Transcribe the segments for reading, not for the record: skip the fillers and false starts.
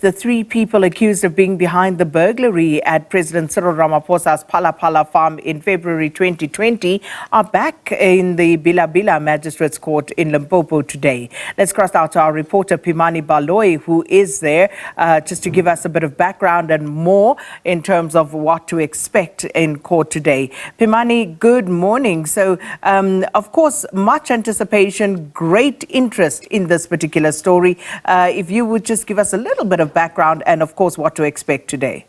the three people accused of being behind the burglary at President Cyril Ramaphosa's Phala Phala farm in February 2020 are back in the Bela-Bela Magistrate's Court in Limpopo today. Let's cross now to our reporter Pimani Baloyi, who is there just to give us a bit of background and more in terms of what to expect in court today. Pimani, good morning. So, of course, much anticipation, great interest in this particular story. If you would just give us a little bit of background and, of course, what to expect today.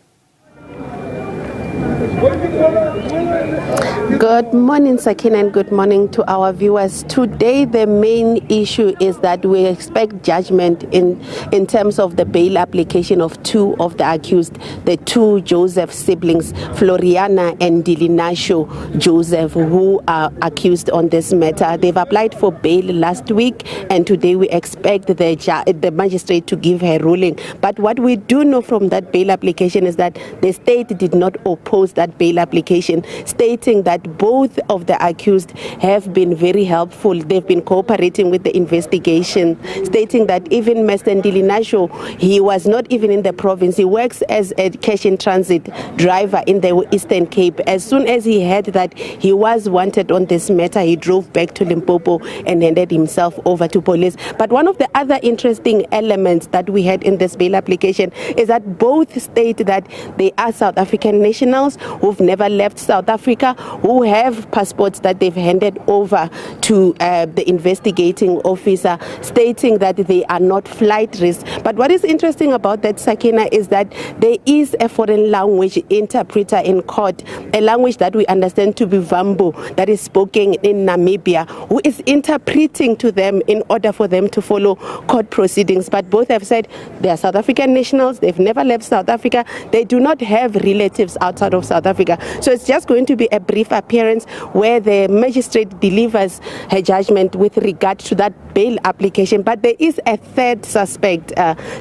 Good morning, Sakina, and good morning to our viewers. Today, the main issue is that we expect judgment in terms of the bail application of two of the accused, the two Joseph siblings, Floriana and Dilinasho Joseph, who are accused on this matter. They've applied for bail last week, and today we expect the magistrate to give her ruling. But what we do know from that bail application is that the state did not oppose that bail application, stating that both of the accused have been very helpful. They've been cooperating with the investigation, stating that even Mr. Dilinasho, he was not even in the province. He works as a cash in transit driver in the Eastern Cape. As soon as he heard that he was wanted on this matter, he drove back to Limpopo and handed himself over to police. But one of the other interesting elements that we had in this bail application is that both state that they are South African nationals who've never left South Africa, who have passports that they've handed over to the investigating officer, stating that they are not flight risk. But what is interesting about that, Sakina, is that there is a foreign language interpreter in court, a language that we understand to be Vambo, that is spoken in Namibia, who is interpreting to them in order for them to follow court proceedings. But both have said they are South African nationals, they've never left South Africa, they do not have relatives outside of South Africa. So it's just going to be a brief appearance where the magistrate delivers her judgment with regard to that bail application. But there is a third suspect,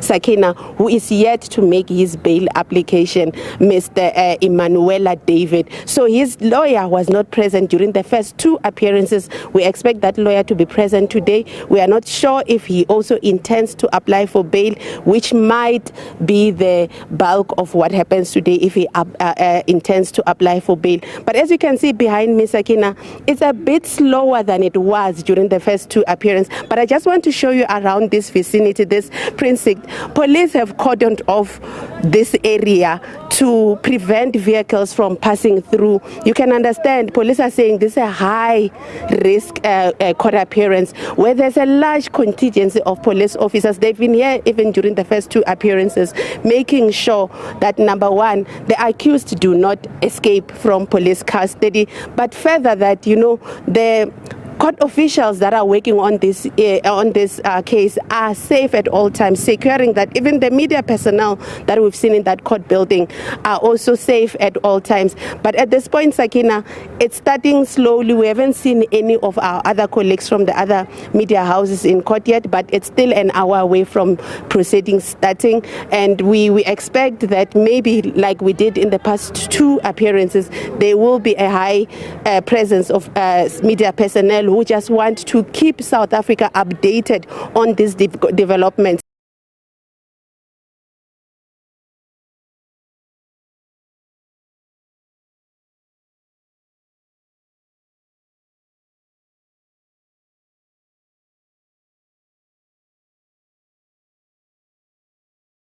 Sakina, who is yet to make his bail application, Mr. Emanuela David. So his lawyer was not present during the first two appearances. We expect that lawyer to be present today. We are not sure if he also intends to apply for bail, which might be the bulk of what happens today if he intends to apply for bail. But as you can see behind me, Sakina, it's a bit slower than it was during the first two appearances. But I just want to show you around this vicinity, this precinct. Police have cordoned off this area to prevent vehicles from passing through. You can understand, police are saying this is a high risk court appearance where there's a large contingency of police officers. They've been here even during the first two appearances, making sure that, number one, the accused do not escape from police custody, but further that, the court officials that are working on this case are safe at all times, securing that even the media personnel that we've seen in that court building are also safe at all times. But at this point, Sakina, it's starting slowly. We haven't seen any of our other colleagues from the other media houses in court yet, but it's still an hour away from proceedings starting. And we expect that maybe like we did in the past two appearances, there will be a high presence of media personnel who just want to keep South Africa updated on these developments.